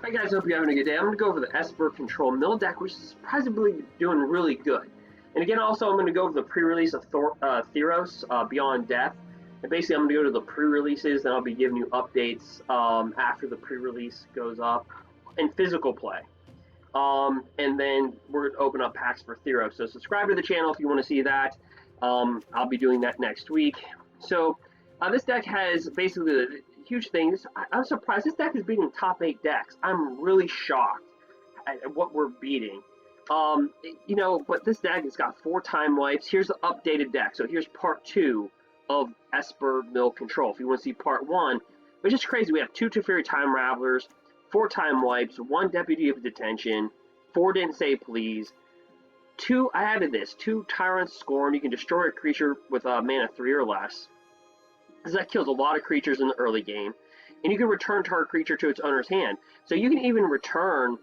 Hi guys, hope you're having a good day. I'm going to go over the Esper Control Mill deck, which is surprisingly doing really good. And again, also I'm going to go over the pre-release of Theros, Beyond Death. And basically I'm going to go to the pre-releases, and I'll be giving you updates after the pre-release goes up in physical play. And then we're going to open up packs for Theros. So subscribe to the channel if you want to see that. I'll be doing that next week. So this deck has basically the huge things. I'm surprised this deck is beating top 8 decks. I'm really shocked at what we're beating. But this deck has got 4 time wipes. Here's the updated deck. So here's part 2 of Esper Mill Control. If you want to see part 1, it's just crazy. We have 2 Teferi Time Ravelers, 4 time wipes, 1 Deputy of Detention, 4 Didn't Say Please, 2, I added this, 2 Tyrant Scorn. You can destroy a creature with mana 3 or less. That kills a lot of creatures in the early game. And you can return target creature to its owner's hand. So you can even return,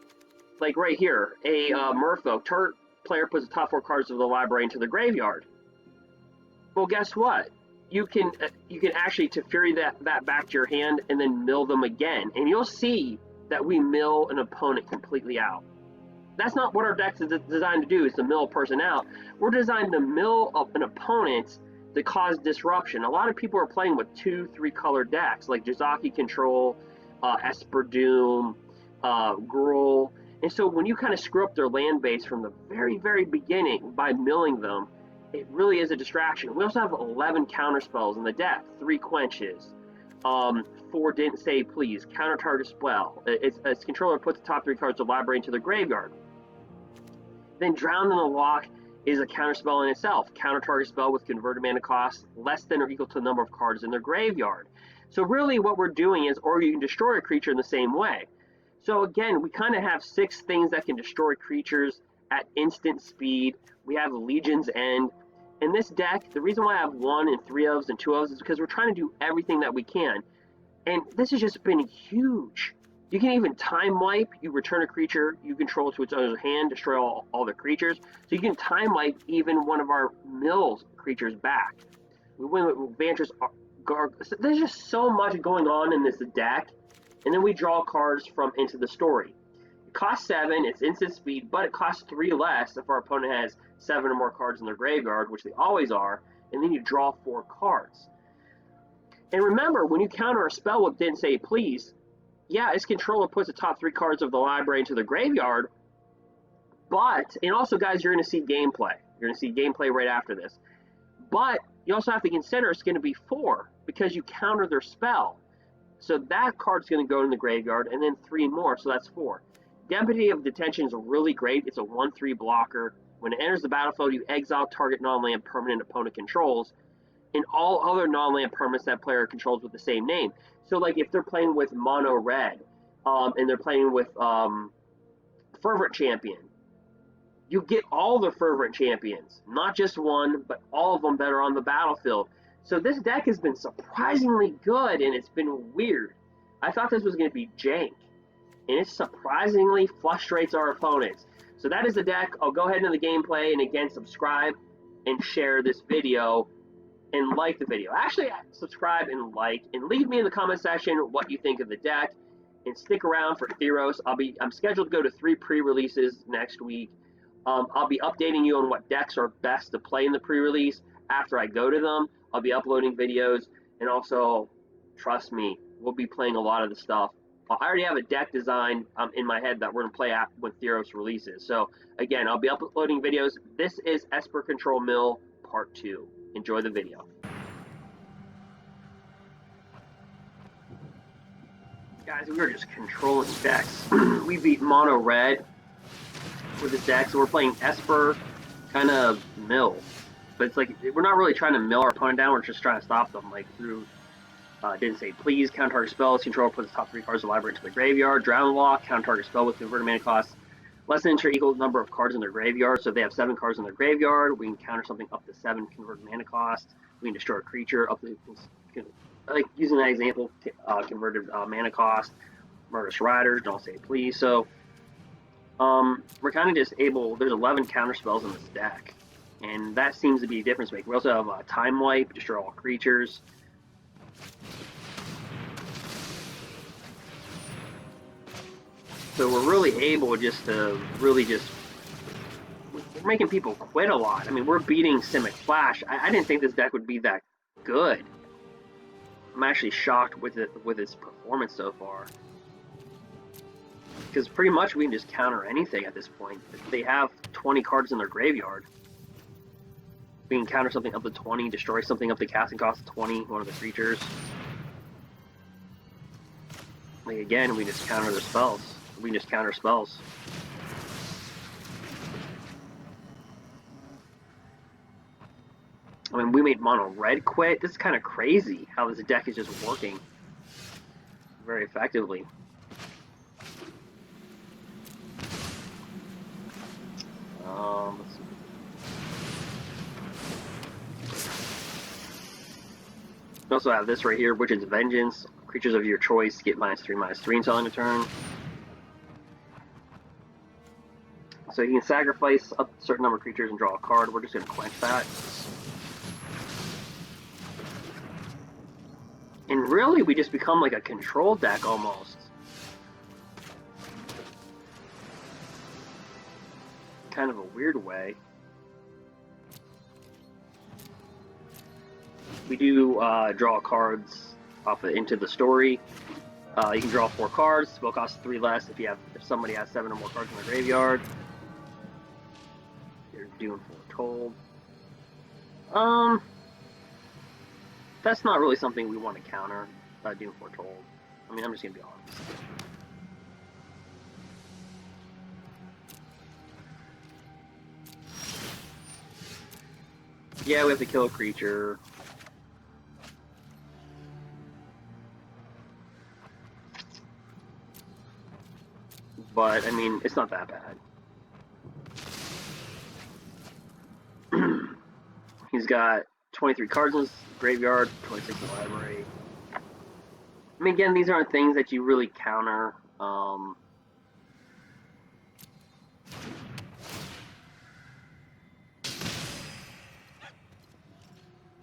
like right here, a Merfolk. Target player puts the top 4 cards of the library into the graveyard. Well, guess what? You can actually Teferi that back to your hand and then mill them again. And you'll see that we mill an opponent completely out. That's not what our deck is designed to do, is to mill a person out. We're designed to mill up an opponent to cause disruption. A lot of people are playing with 2-3 color decks like Jizaki Control, Esper Doom, Gruul. And so when you kind of screw up their land base from the very, very beginning by milling them, it really is a distraction. We also have 11 counterspells in the deck, 3 quenches, 4 Didn't Say Please, counter target spell. Its controller puts the top 3 cards of the library into the graveyard. Then Drowned in the Loch is a counterspell in itself. Counter target spell with converted mana cost less than or equal to the number of cards in their graveyard. So really what we're doing is, or you can destroy a creature in the same way. So again, we kind of have 6 things that can destroy creatures at instant speed. We have Legion's End. In this deck, the reason why I have 1 and 3 ofs and 2 ofs is because we're trying to do everything that we can. And this has just been huge. You can even time wipe. You return a creature you control to its owner's hand, destroy all the creatures. So you can time wipe even one of our mills creatures back. We win with vantress, gargoyle. So there's just so much going on in this deck. And then we draw cards from Into the Story. It costs 7, it's instant speed, but it costs 3 less if our opponent has 7 or more cards in their graveyard, which they always are. And then you draw 4 cards. And remember, when you counter a spell with Didn't Say Please, yeah, its controller puts the top 3 cards of the library into the graveyard, but, and also guys, you're going to see gameplay. You're going to see gameplay right after this. But you also have to consider it's going to be 4, because you counter their spell. So that card's going to go in the graveyard, and then 3 more, so that's 4. Deputy of Detention is really great. It's a 1/3 blocker. When it enters the battlefield, you exile target non-land permanent opponent controls, and all other non-land permanents that player controls with the same name. So like if they're playing with mono red, and they're playing with Fervent Champion, you get all the Fervent Champions, not just one, but all of them that are on the battlefield. So this deck has been surprisingly good, and it's been weird. I thought this was going to be jank, and it surprisingly frustrates our opponents. So that is the deck. I'll go ahead into the gameplay, and again, subscribe and share this video. And like the video. Actually, subscribe and like, and leave me in the comment section what you think of the deck, and stick around for Theros. I'm scheduled to go to 3 pre-releases next week. I'll be updating you on what decks are best to play in the pre-release. After I go to them, I'll be uploading videos, and also, trust me, we'll be playing a lot of the stuff. I already have a deck design in my head that we're going to play when Theros releases. So again, I'll be uploading videos. This is Esper Control Mill Part 2. Enjoy the video. Guys, we are just controlling decks. We beat mono red with this deck, so we're playing Esper kind of mill. But it's like, we're not really trying to mill our opponent down, we're just trying to stop them, like through Didn't Say Please, counter target spells, controller puts the top 3 cards of the library into the graveyard, Drown in the Loch, counter target spell with converted mana cost less than or equal number of cards in their graveyard. So if they have 7 cards in their graveyard, we can counter something up to 7 converted mana cost. We can destroy a creature up to, like using that example, converted mana cost, Murderous Riders, Don't Say Please. So we're kind of just able, there's 11 counter spells in this deck, and that seems to be a difference maker. We also have Time Wipe, destroy all creatures. So we're really able just to really just... We're making people quit a lot. I mean, we're beating Simic Flash. I didn't think this deck would be that good. I'm actually shocked with its performance so far. Because pretty much we can just counter anything at this point. They have 20 cards in their graveyard. We can counter something up to 20, destroy something up to casting cost of 20, one of the creatures. Like again, we just counter their spells. We can just counter spells. I mean, we made mono red quit. This is kind of crazy how this deck is just working very effectively. Let's see. We also have this right here, which is Vengeance. Creatures of your choice get -3/-3 until end of turn. So you can sacrifice up a certain number of creatures and draw a card. We're just going to quench that. And really, we just become like a control deck almost. Kind of a weird way. We do draw cards off of Into the Story. You can draw 4 cards. Spell costs 3 less if somebody has 7 or more cards in their graveyard. You're doing Foretold. That's not really something we want to counter. Doing Foretold. I mean, I'm just gonna be honest. Yeah, we have to kill a creature. But, I mean, it's not that bad. He's got 23 cards in his graveyard, 26 in the library. I mean, again, these aren't things that you really counter. You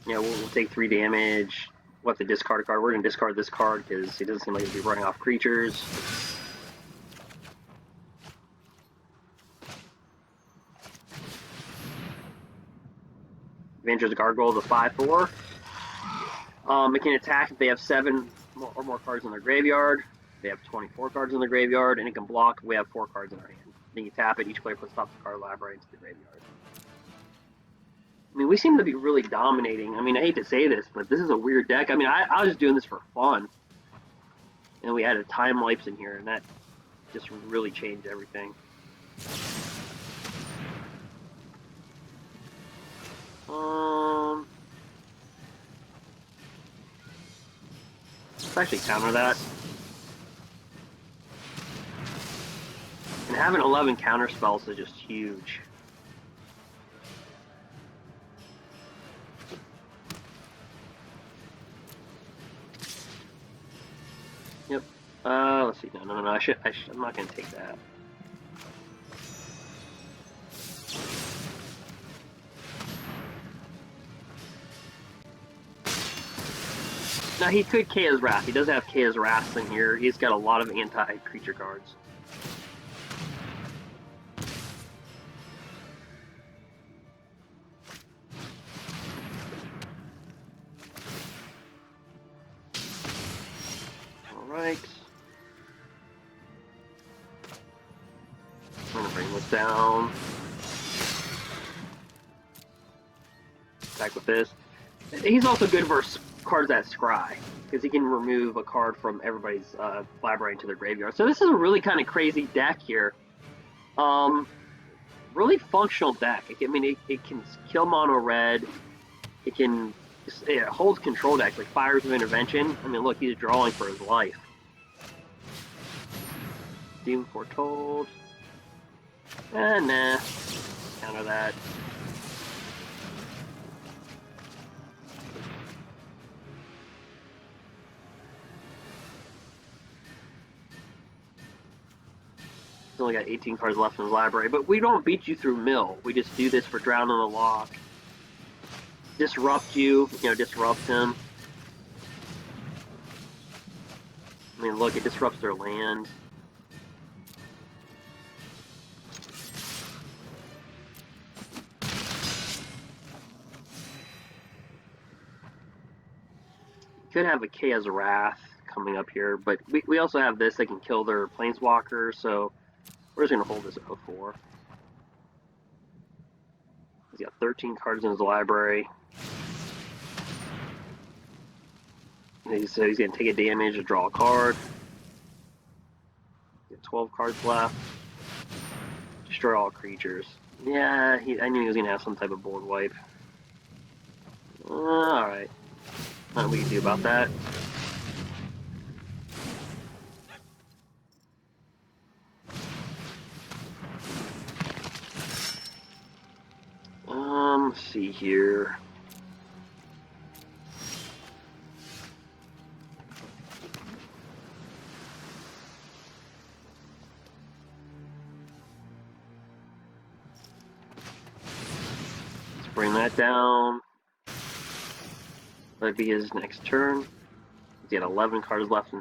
know, we'll take 3 damage. We'll have to discard a card. We're going to discard this card because it doesn't seem like it'll be running off creatures. Vantress Gargoyle is a 5/4. It can attack if they have 7 or more cards in their graveyard. They have 24 cards in their graveyard, and it can block. We have 4 cards in our hand. Then you tap it. Each player puts top of the card library into the graveyard. I mean, we seem to be really dominating. I mean, I hate to say this, but this is a weird deck. I mean, I was just doing this for fun. And we added time lapse in here, and that just really changed everything. Let's actually counter that. And having 11 counterspells is just huge. Yep. Let's see. No. I'm not gonna take that. Now he could Chaos Wrath. He does have Chaos Wrath in here. He's got a lot of anti-creature cards. Alright. I'm gonna bring this down. Attack with this. He's also good versus cards that scry, because he can remove a card from everybody's library into their graveyard. So this is a really kind of crazy deck here. Really functional deck. I mean, it can kill mono red. It holds control decks like Fires of Intervention. I mean, look, he's drawing for his life. Doom Foretold. Nah. Counter that. He's only got 18 cards left in his library, but we don't beat you through mill. We just do this for Drown on the Loch. Disrupt you, disrupt him. I mean, look, it disrupts their land. could have a Chaos Wrath coming up here, but we also have this that can kill their planeswalker, so we're just going to hold this at 04. He's got 13 cards in his library. So he's going to take a damage to draw a card. He's got 12 cards left. Destroy all creatures. Yeah, I knew he was going to have some type of board wipe. Alright. Nothing we can do about that. Let's see here. Let's bring that down. That'd be his next turn. He's got 11 cards left in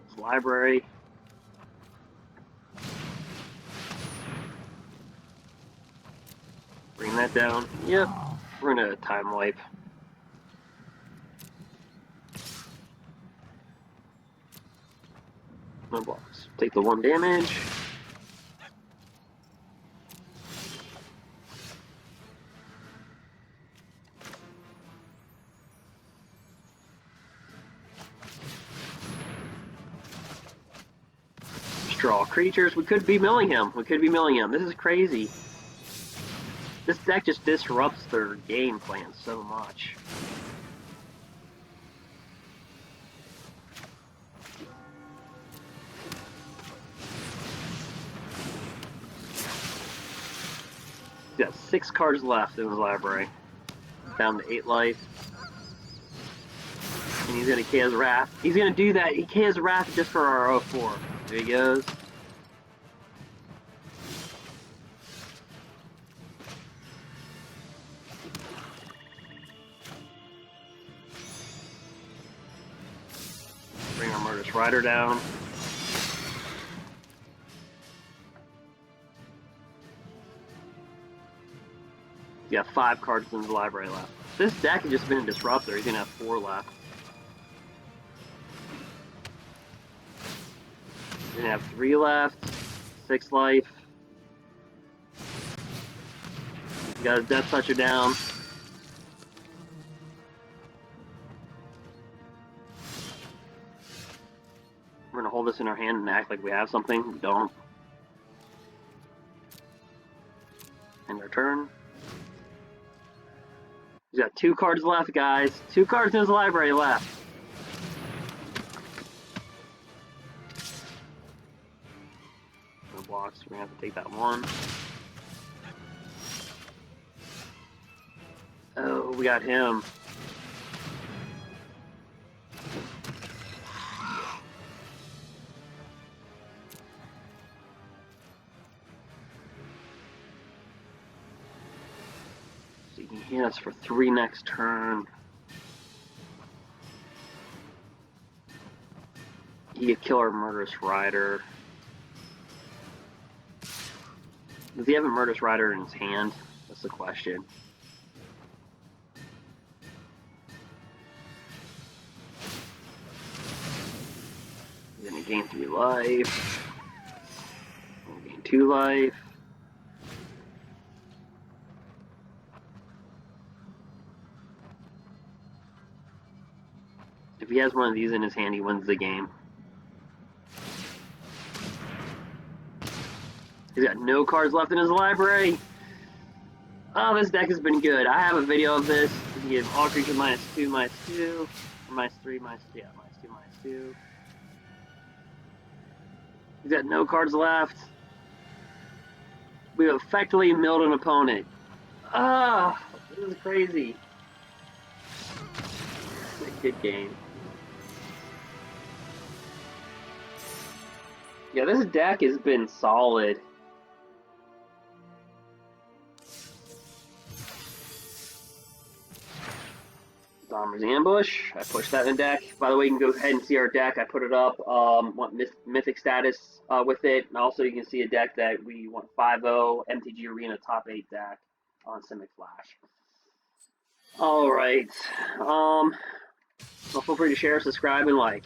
his library. Bring that down. Yep. We're gonna time wipe. No blocks. Take the 1 damage. Draw creatures. We could be milling him. This is crazy. This deck just disrupts their game plan so much. He's got 6 cards left in his library. Down to 8 life. And he's gonna Chaos Wrath. He's gonna do that. He Chaos Wrath just for our 04. There he goes. Bring our Murderous Rider down. He's got 5 cards in the library left. This deck has just been a disruptor. He's gonna have 4 left. He's gonna have 3 left. 6 life. He's got a Death Toucher down. We're gonna hold this in our hand and act like we have something. We don't. End our turn. He's got 2 cards left, guys. 2 cards in his library left. No blocks. We're gonna have to take that 1. Oh, we got him. So you can hit us for 3 next turn. He could kill our Murderous Rider. Does he have a Murderous Rider in his hand? That's the question. He's gonna gain 3 life. Gain 2 life. If he has one of these in his hand, he wins the game. He's got no cards left in his library. Oh, this deck has been good. I have a video of this. You give all creatures -2, -2, or -3, -2, yeah, -2, -2. He's got no cards left. We've effectively milled an opponent. Ah, this is crazy. It's a good game. Yeah, this deck has been solid. Dommer's Ambush. I pushed that in the deck. By the way, you can go ahead and see our deck. I put it up. Want mythic status with it. And also you can see a deck that we want 5-0 MTG Arena top 8 deck on Simic Flash. Alright. So feel free to share, subscribe, and like.